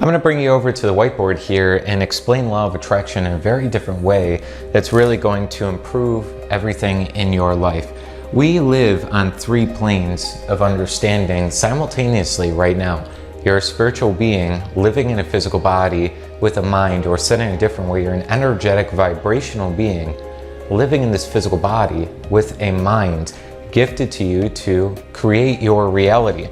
I'm going to bring you over to the whiteboard here and explain law of attraction in a very different way that's really going to improve everything in your life. We live on 3 planes of understanding simultaneously right now. You're a spiritual being living in a physical body with a mind, or said in a different way, you're an energetic vibrational being living in this physical body with a mind gifted to you to create your reality.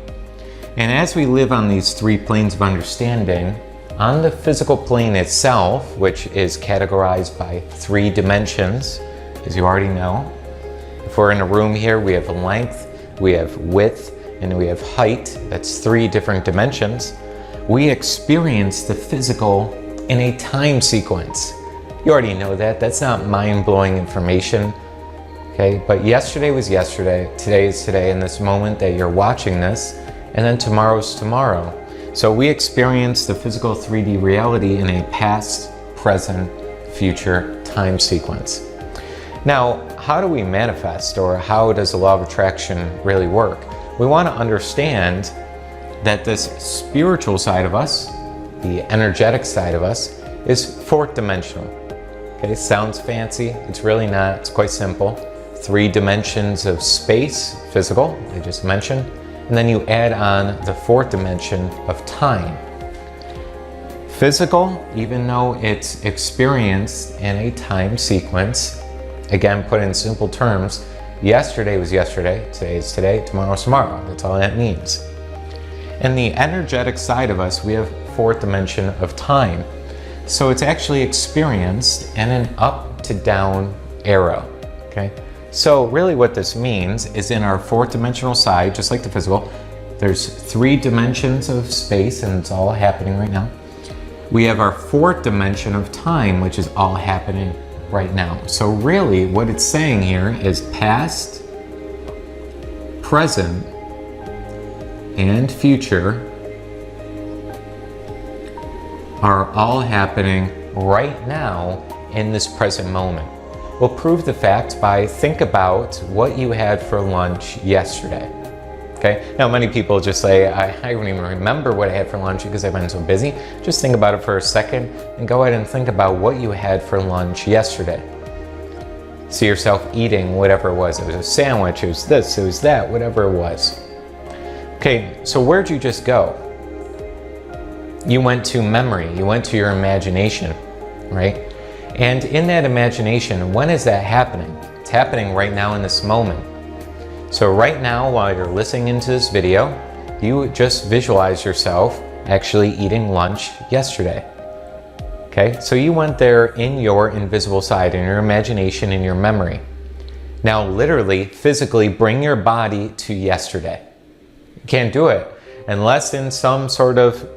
And as we live on these 3 planes of understanding, on the physical plane itself, which is categorized by 3 dimensions, as you already know. If we're in a room here, we have length, we have width, and we have height. That's 3 different dimensions. We experience the physical in a time sequence. You already know that. That's not mind-blowing information. Okay, but yesterday was yesterday, today is today, in this moment that you're watching this, and then tomorrow's tomorrow. So we experience the physical 3D reality in a past, present, future time sequence. Now, how do we manifest, or how does the law of attraction really work? We want to understand that this spiritual side of us, the energetic side of us, is 4th dimensional. Okay, sounds fancy, it's really not, it's quite simple. 3 dimensions of space, physical, I just mentioned, and then you add on the 4th dimension of time. Physical, even though it's experienced in a time sequence, again, put in simple terms, yesterday was yesterday, today is today, tomorrow's tomorrow. That's all that means. And the energetic side of us, we have 4th dimension of time. So it's actually experienced in an up to down arrow, okay? So really what this means is in our 4th dimensional side, just like the physical, there's 3 dimensions of space, and it's all happening right now. We have our 4th dimension of time, which is all happening right now. So really what it's saying here is past, present, and future are all happening right now in this present moment. We'll prove the fact by think about what you had for lunch yesterday. Okay? Now many people just say, I don't even remember what I had for lunch because I've been so busy. Just think about it for a second and go ahead and think about what you had for lunch yesterday. See yourself eating whatever it was. It was a sandwich, it was this, it was that, whatever it was. Okay, so where'd you just go? You went to memory, you went to your imagination, right? And in that imagination, when is that happening? It's happening right now in this moment. So right now, while you're listening into this video, you just visualize yourself actually eating lunch yesterday. Okay, so you went there in your invisible side, in your imagination, in your memory. Now literally, physically bring your body to yesterday. You can't do it unless in some sort of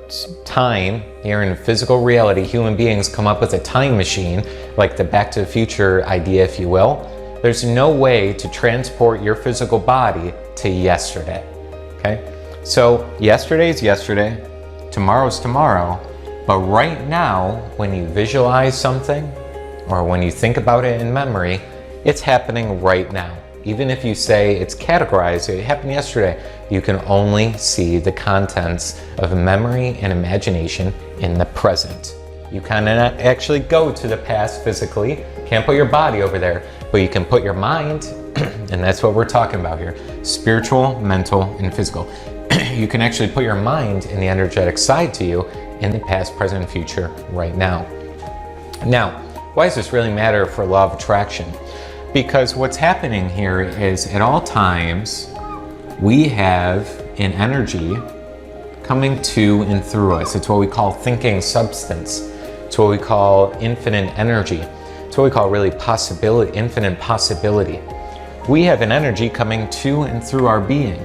time, here in physical reality, human beings come up with a time machine, like the Back to the Future idea, if you will. There's no way to transport your physical body to yesterday, okay? So yesterday's yesterday, tomorrow's tomorrow, but right now, when you visualize something, or when you think about it in memory, it's happening right now. Even if you say it's categorized, it happened yesterday, you can only see the contents of memory and imagination in the present. You cannot actually go to the past physically, can't put your body over there, but you can put your mind, and that's what we're talking about here, spiritual, mental, and physical. You can actually put your mind in the energetic side to you in the past, present, and future right now. Now, why does this really matter for law of attraction? Because what's happening here is at all times, we have an energy coming to and through us. It's what we call thinking substance. It's what we call infinite energy. It's what we call really possibility, infinite possibility. We have an energy coming to and through our being.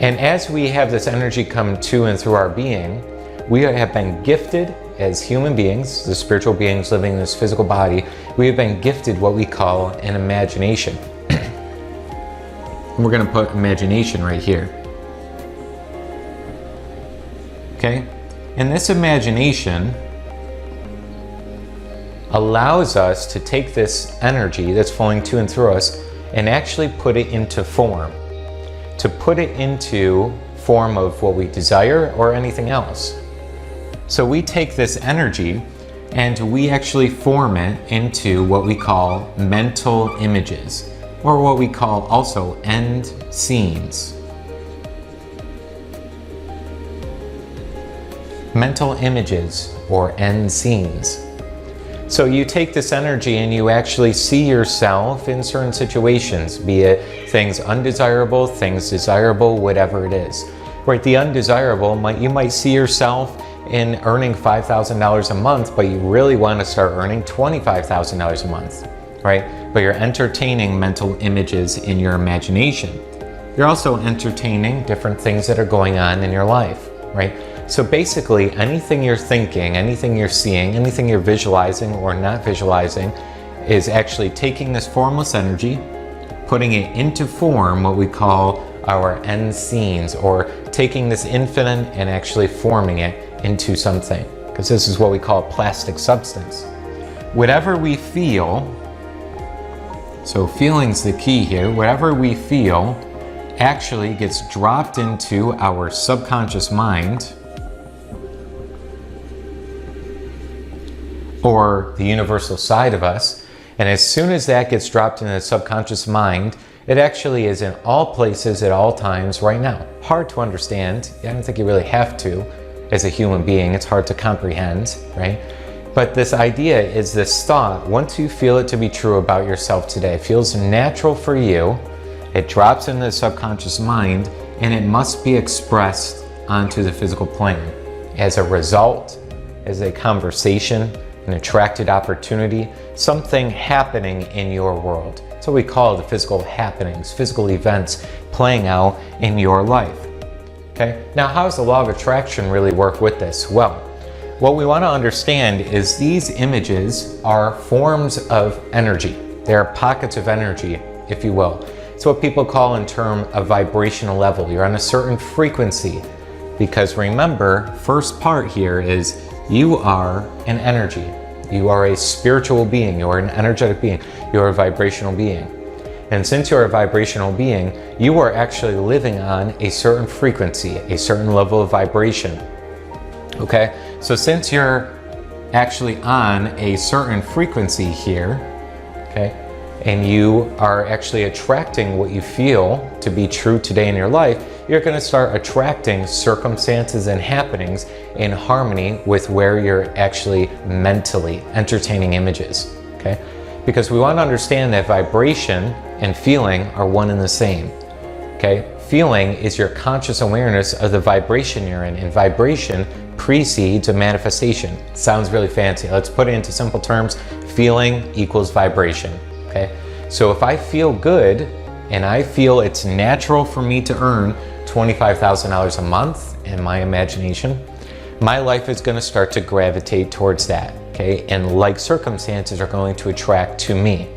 And as we have this energy come to and through our being, we have been gifted as human beings, the spiritual beings living in this physical body, we have been gifted what we call an imagination. We're going to put imagination right here. Okay? And this imagination allows us to take this energy that's flowing to and through us and actually put it into form. To put it into form of what we desire or anything else. So we take this energy and we actually form it into what we call mental images, or what we call also end scenes. Mental images or end scenes. So you take this energy and you actually see yourself in certain situations, be it things undesirable, things desirable, whatever it is. Right, the undesirable, you might see yourself in earning $5,000 a month, but you really want to start earning $25,000 a month, right? But you're entertaining mental images in your imagination. You're also entertaining different things that are going on in your life, right? So basically, anything you're thinking, anything you're seeing, anything you're visualizing or not visualizing is actually taking this formless energy, putting it into form, what we call our end scenes, or taking this infinite and actually forming it into something, because this is what we call plastic substance. Whatever we feel, so feeling's the key here, whatever we feel actually gets dropped into our subconscious mind, or the universal side of us, and as soon as that gets dropped into the subconscious mind, it actually is in all places at all times right now. Hard to understand. I don't think you really have to as a human being. It's hard to comprehend, right? But this idea is this thought, once you feel it to be true about yourself today, it feels natural for you, it drops into the subconscious mind, and it must be expressed onto the physical plane as a result, as a conversation, an attracted opportunity, something happening in your world. So we call the physical happenings, physical events playing out in your life. Okay, now how does the law of attraction really work with this? Well, what we want to understand is these images are forms of energy. They are pockets of energy, if you will. It's what people call in term a vibrational level. You're on a certain frequency, because remember, first part here is you are an energy. You are a spiritual being. You are an energetic being. You are a vibrational being. And since you're a vibrational being, you are actually living on a certain frequency, a certain level of vibration. Okay? So since you're actually on a certain frequency here, okay, and you are actually attracting what you feel to be true today in your life, you're going to start attracting circumstances and happenings in harmony with where you're actually mentally entertaining images, okay? Because we want to understand that vibration and feeling are one and the same, okay? Feeling is your conscious awareness of the vibration you're in, and vibration precedes a manifestation. Sounds really fancy. Let's put it into simple terms. Feeling equals vibration, okay? So if I feel good and I feel it's natural for me to earn $25,000 a month in my imagination, my life is going to start to gravitate towards that, okay? And like circumstances are going to attract to me.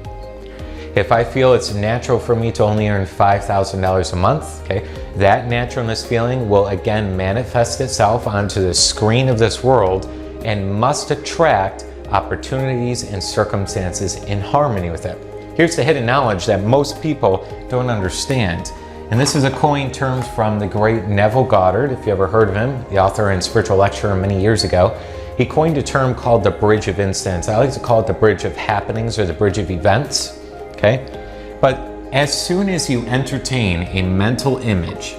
If I feel it's natural for me to only earn $5,000 a month, okay, that naturalness feeling will again manifest itself onto the screen of this world and must attract opportunities and circumstances in harmony with it. Here's the hidden knowledge that most people don't understand. And this is a coined term from the great Neville Goddard, if you ever heard of him, the author and spiritual lecturer many years ago. He coined a term called the bridge of instants. I like to call it the bridge of happenings or the bridge of events, okay? But as soon as you entertain a mental image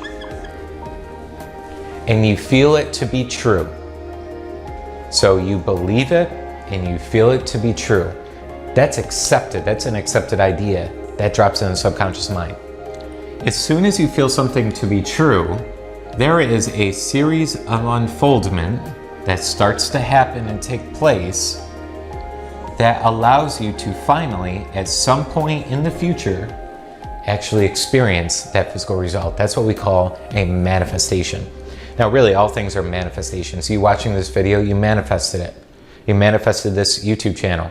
and you feel it to be true, so you believe it and you feel it to be true, that's accepted. That's an accepted idea. That drops in the subconscious mind. As soon as you feel something to be true, there is a series of unfoldment that starts to happen and take place that allows you to finally, at some point in the future, actually experience that physical result. That's what we call a manifestation. Now, really, all things are manifestations. You watching this video, you manifested it. You manifested this YouTube channel.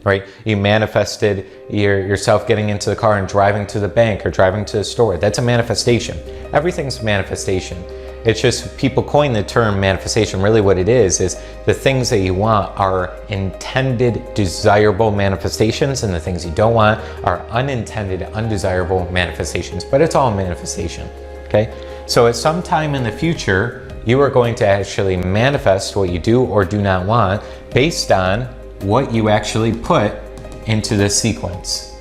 Right? You manifested yourself getting into the car and driving to the bank or driving to the store. That's a manifestation. Everything's a manifestation. It's just people coin the term manifestation. Really what it is the things that you want are intended desirable manifestations, and the things you don't want are unintended undesirable manifestations. But it's all manifestation. Okay? So at some time in the future, you are going to actually manifest what you do or do not want based on what you actually put into this sequence.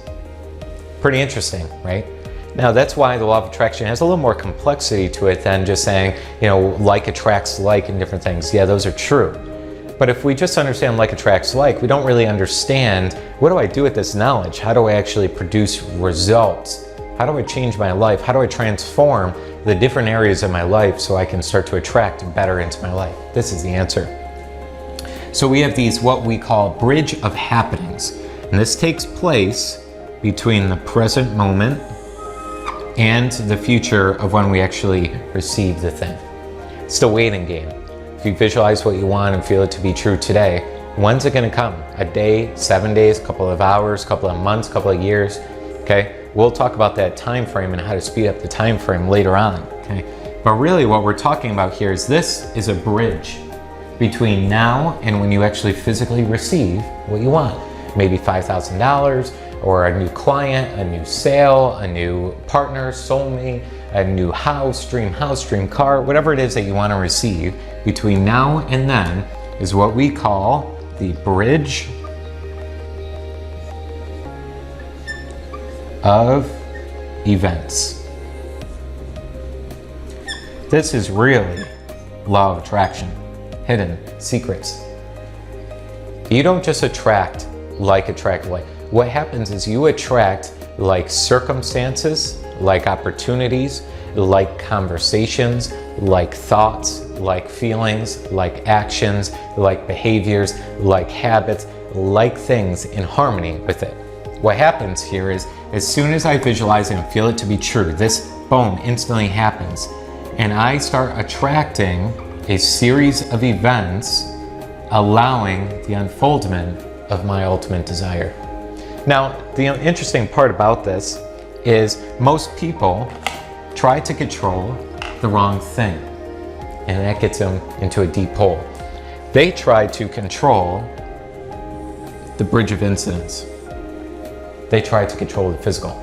Pretty interesting, right? Now that's why the law of attraction has a little more complexity to it than just saying, like attracts like and different things. Yeah, those are true. But if we just understand like attracts like, we don't really understand, what do I do with this knowledge? How do I actually produce results? How do I change my life? How do I transform the different areas of my life so I can start to attract better into my life? This is the answer. So we have these, what we call bridge of happenings. And this takes place between the present moment and the future of when we actually receive the thing. It's the waiting game. If you visualize what you want and feel it to be true today, when's it going to come? A day, 7 days, a couple of hours, a couple of months, a couple of years? Okay. We'll talk about that time frame and how to speed up the time frame later on, okay? But really what we're talking about here is this is a bridge between now and when you actually physically receive what you want. Maybe $5,000 or a new client, a new sale, a new partner, soulmate, a new house, dream car, whatever it is that you want to receive between now and then is what we call the bridge of events. This is really law of attraction, hidden secrets. You don't just attract like. What happens is you attract like circumstances, like opportunities, like conversations, like thoughts, like feelings, like actions, like behaviors, like habits, like things in harmony with it. What happens here is, as soon as I visualize and feel it to be true, this boom instantly happens. And I start attracting a series of events allowing the unfoldment of my ultimate desire. Now, the interesting part about this is most people try to control the wrong thing, and that gets them into a deep hole. They try to control the bridge of incidents. They try to control the physical.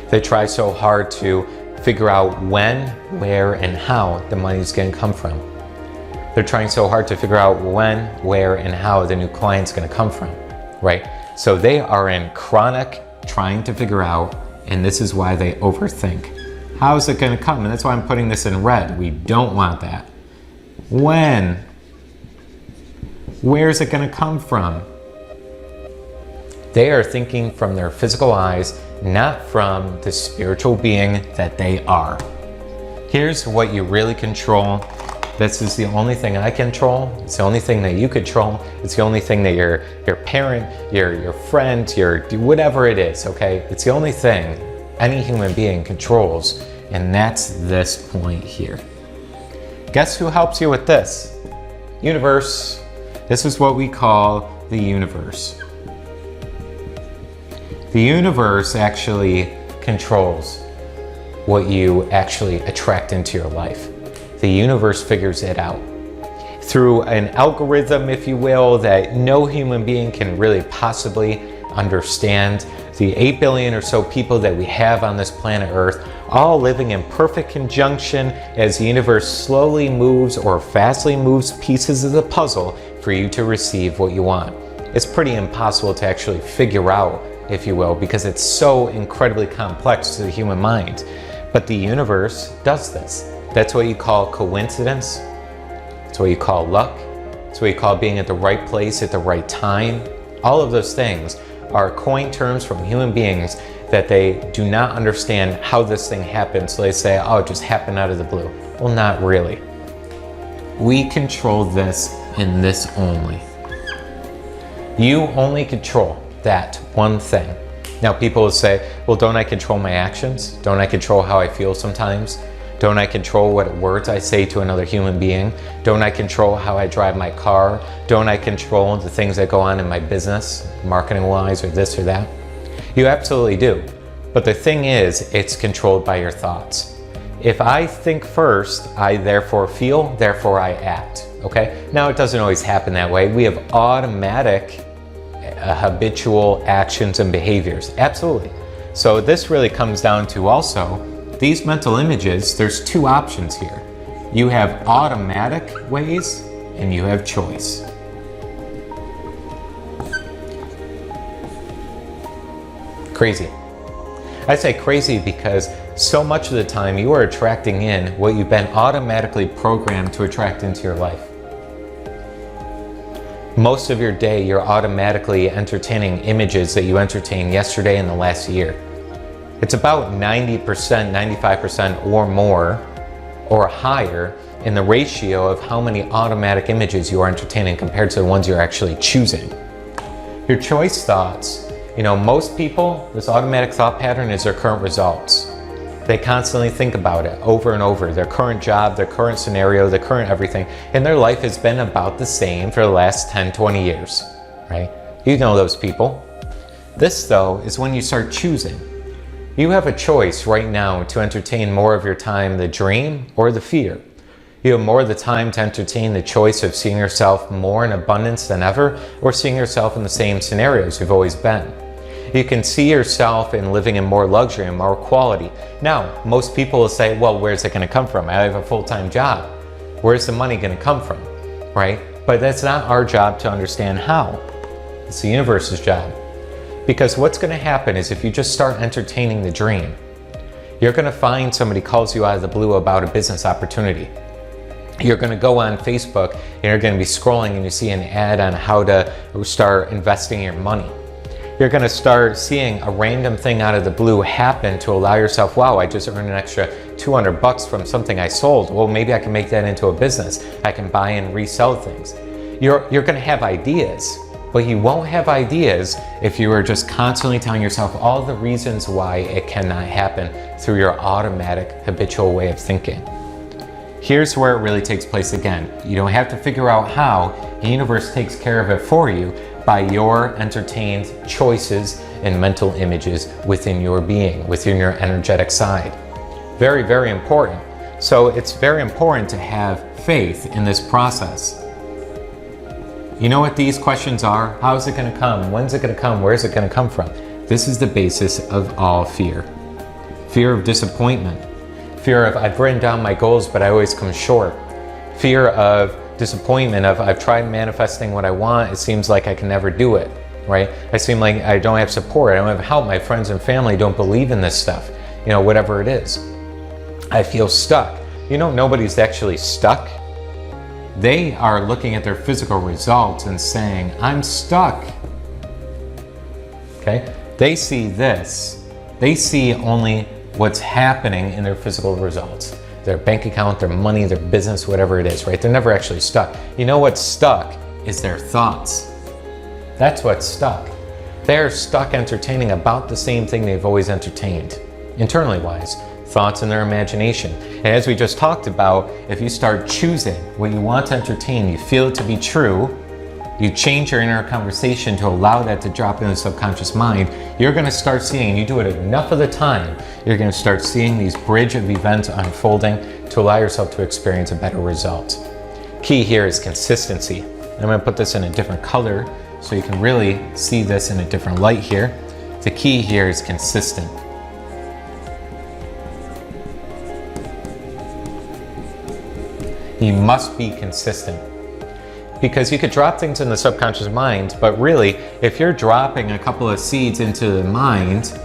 They try so hard to figure out when, where, and how the money is going to come from. They're trying so hard to figure out when, where, and how the new client's going to come from, right? So they are in chronic trying to figure out, and this is why they overthink. How is it going to come? And that's why I'm putting this in red. We don't want that. When? Where is it going to come from? They are thinking from their physical eyes, not from the spiritual being that they are. Here's what you really control. This is the only thing I control. It's the only thing that you control. It's the only thing that your parent, your friend, your whatever it is, okay? It's the only thing any human being controls, and that's this point here. Guess who helps you with this? Universe. This is what we call the universe. The universe actually controls what you actually attract into your life. The universe figures it out through an algorithm, if you will, that no human being can really possibly understand. The 8 billion or so people that we have on this planet Earth, all living in perfect conjunction as the universe slowly moves or fastly moves pieces of the puzzle for you to receive what you want. It's pretty impossible to actually figure out, if you will, because it's so incredibly complex to the human mind. But the universe does this. That's what you call coincidence. It's what you call luck. It's what you call being at the right place at the right time. All of those things are coined terms from human beings that they do not understand how this thing happens. So they say, oh, it just happened out of the blue. Well, not really. We control this and this only. You only control that one thing. Now people will say, well, don't I control my actions? Don't I control how I feel sometimes? Don't I control what words I say to another human being? Don't I control how I drive my car? Don't I control the things that go on in my business, marketing-wise, or this or that? You absolutely do. But the thing is, it's controlled by your thoughts. If I think first, I therefore feel, therefore I act, okay? Now, it doesn't always happen that way. We have automatic, habitual actions and behaviors, absolutely. So this really comes down to also these mental images, there's two options here. You have automatic ways and you have choice. Crazy. I say crazy because so much of the time you are attracting in what you've been automatically programmed to attract into your life. Most of your day, you're automatically entertaining images that you entertained yesterday and the last year. It's about 90%, 95% or more or higher in the ratio of how many automatic images you are entertaining compared to the ones you're actually choosing. Your choice thoughts, most people, this automatic thought pattern is their current results. They constantly think about it over and over, their current job, their current scenario, their current everything, and their life has been about the same for the last 10, 20 years, right? You know those people. This, though, is when you start choosing. You have a choice right now to entertain more of your time the dream or the fear. You have more of the time to entertain the choice of seeing yourself more in abundance than ever or seeing yourself in the same scenarios you've always been. You can see yourself in living in more luxury and more quality. Now, most people will say, well, where's it going to come from? I have a full-time job. Where's the money going to come from, right? But that's not our job to understand how. It's the universe's job. Because what's going to happen is if you just start entertaining the dream, you're going to find somebody calls you out of the blue about a business opportunity. You're going to go on Facebook and you're going to be scrolling and you see an ad on how to start investing your money. You're going to start seeing a random thing out of the blue happen to allow yourself, wow, I just earned an extra $200 from something I sold. Well, maybe I can make that into a business. I can buy and resell things. You're going to have ideas, but you won't have ideas if you are just constantly telling yourself all the reasons why it cannot happen through your automatic habitual way of thinking. Here's where it really takes place again. You don't have to figure out how. The universe takes care of it for you by your entertained choices and mental images within your being, within your energetic side. Very, very important. So it's very important to have faith in this process. You know what these questions are? How is it going to come? When's it going to come? Where is it going to come from? This is the basis of all fear. Fear of disappointment. Fear of I've written down my goals, but I always come short. Fear of disappointment of I've tried manifesting what I want, it seems like I can never do it, right? I seem like I don't have support, I don't have help, my friends and family don't believe in this stuff, whatever it is. I feel stuck. Nobody's actually stuck. They are looking at their physical results and saying, I'm stuck. Okay? They see this. They see only what's happening in their physical results. Their bank account, their money, their business, whatever it is, right? They're never actually stuck. You know what's stuck is their thoughts. That's what's stuck. They're stuck entertaining about the same thing they've always entertained, internally wise, thoughts in their imagination. And as we just talked about, if you start choosing what you want to entertain, you feel it to be true, you change your inner conversation to allow that to drop in the subconscious mind, you're going to start seeing, you do it enough of the time, you're going to start seeing these bridge of events unfolding to allow yourself to experience a better result. Key here is consistency. I'm going to put this in a different color so you can really see this in a different light here. The key here is consistent. You must be consistent. Because you could drop things in the subconscious mind, but really, if you're dropping a couple of seeds into the mind,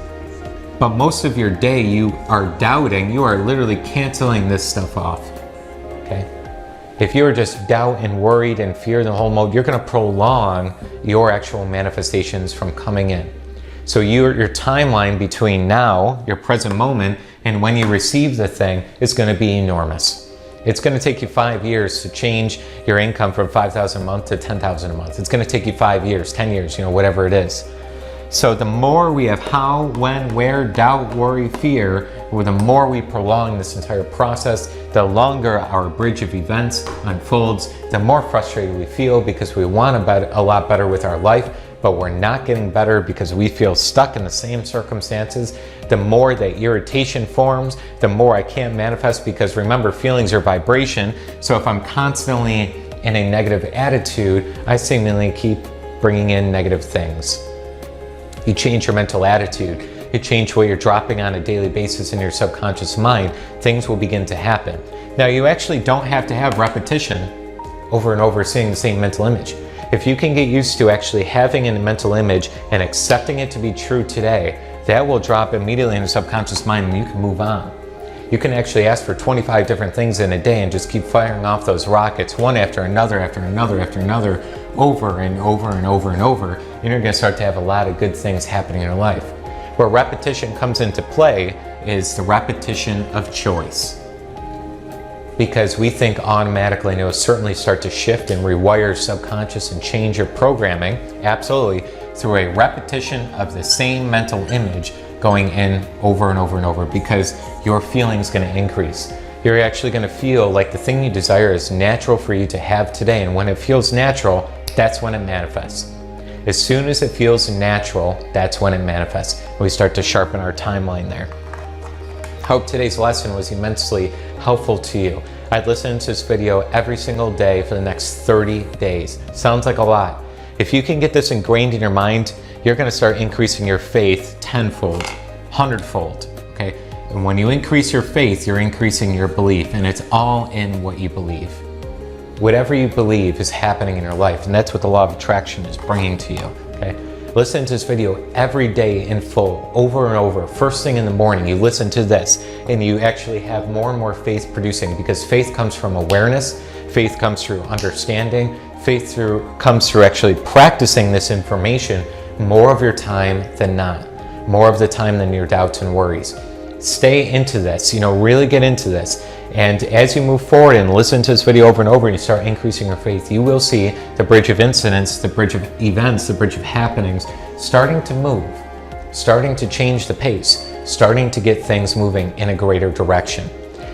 but most of your day you are doubting, you are literally canceling this stuff off, okay? If you're just doubt and worried and fear in the whole mode, you're gonna prolong your actual manifestations from coming in. So your timeline between now, your present moment, and when you receive the thing is gonna be enormous. It's going to take you 5 years to change your income from $5,000 a month to $10,000 a month. It's going to take you 5 years, 10 years, whatever it is. So the more we have how, when, where, doubt, worry, fear, the more we prolong this entire process, the longer our bridge of events unfolds, the more frustrated we feel because we want a lot better with our life, but we're not getting better because we feel stuck in the same circumstances. The more that irritation forms, the more I can't manifest because remember, feelings are vibration. So if I'm constantly in a negative attitude, I seemingly keep bringing in negative things. You change your mental attitude. you change what you're dropping on a daily basis in your subconscious mind, things will begin to happen. Now, you actually don't have to have repetition over and over seeing the same mental image. If you can get used to actually having a mental image and accepting it to be true today, that will drop immediately in the subconscious mind and you can move on. You can actually ask for 25 different things in a day and just keep firing off those rockets one after another, after another, after another, over and over and over and over, and you're going to start to have a lot of good things happening in your life. Where repetition comes into play is the repetition of choice. Because we think automatically, and it will certainly start to shift and rewire your subconscious and change your programming, absolutely, through a repetition of the same mental image going in over and over and over, because your feeling is going to increase. You're actually going to feel like the thing you desire is natural for you to have today, and when it feels natural, that's when it manifests. As soon as it feels natural, that's when it manifests. We start to sharpen our timeline there. Hope today's lesson was immensely helpful to you. I'd listen to this video every single day for the next 30 days. Sounds like a lot. If you can get this ingrained in your mind, you're going to start increasing your faith tenfold, 100-fold, okay? And when you increase your faith, you're increasing your belief, and it's all in what you believe. Whatever you believe is happening in your life, and that's what the law of attraction is bringing to you, okay? Listen to this video every day in full, over and over. First thing in the morning, you listen to this, and you actually have more and more faith producing, because faith comes from awareness, faith comes through understanding, faith comes through actually practicing this information more of your time than not, more of the time than your doubts and worries. Stay into this, really get into this. And as you move forward and listen to this video over and over and you start increasing your faith, you will see the bridge of incidents, the bridge of events, the bridge of happenings starting to move, starting to change the pace, starting to get things moving in a greater direction.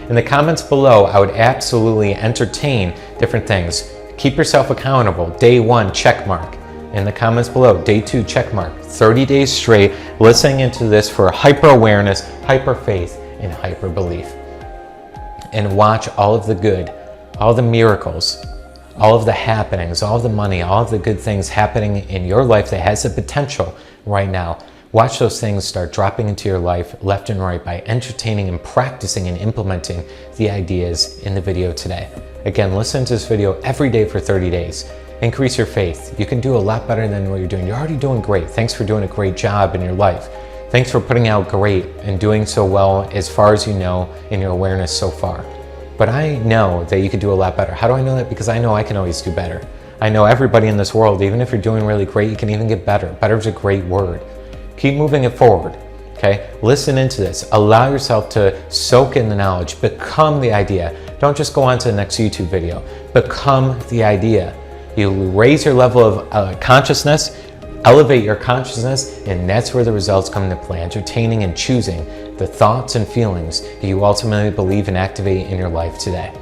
In the comments below, I would absolutely entertain different things. Keep yourself accountable. Day 1, check mark. In the comments below, day 2, check mark. 30 days straight, listening into this for hyper awareness, hyper faith, and hyper belief. And watch all of the good, all the miracles, all of the happenings, all of the money, all of the good things happening in your life that has the potential right now. Watch those things start dropping into your life left and right by entertaining and practicing and implementing the ideas in the video today. Again, listen to this video every day for 30 days. Increase your faith. You can do a lot better than what you're doing. You're already doing great. Thanks for doing a great job in your life. Thanks for putting out great and doing so well as far as you know in your awareness so far. But I know that you could do a lot better. How do I know that? Because I know I can always do better. I know everybody in this world, even if you're doing really great, you can even get better. Better is a great word. Keep moving it forward, okay? Listen into this. Allow yourself to soak in the knowledge. Become the idea. Don't just go on to the next YouTube video. Become the idea. You raise your level of consciousness, elevate your consciousness, and that's where the results come into play. Entertaining and choosing the thoughts and feelings that you ultimately believe and activate in your life today.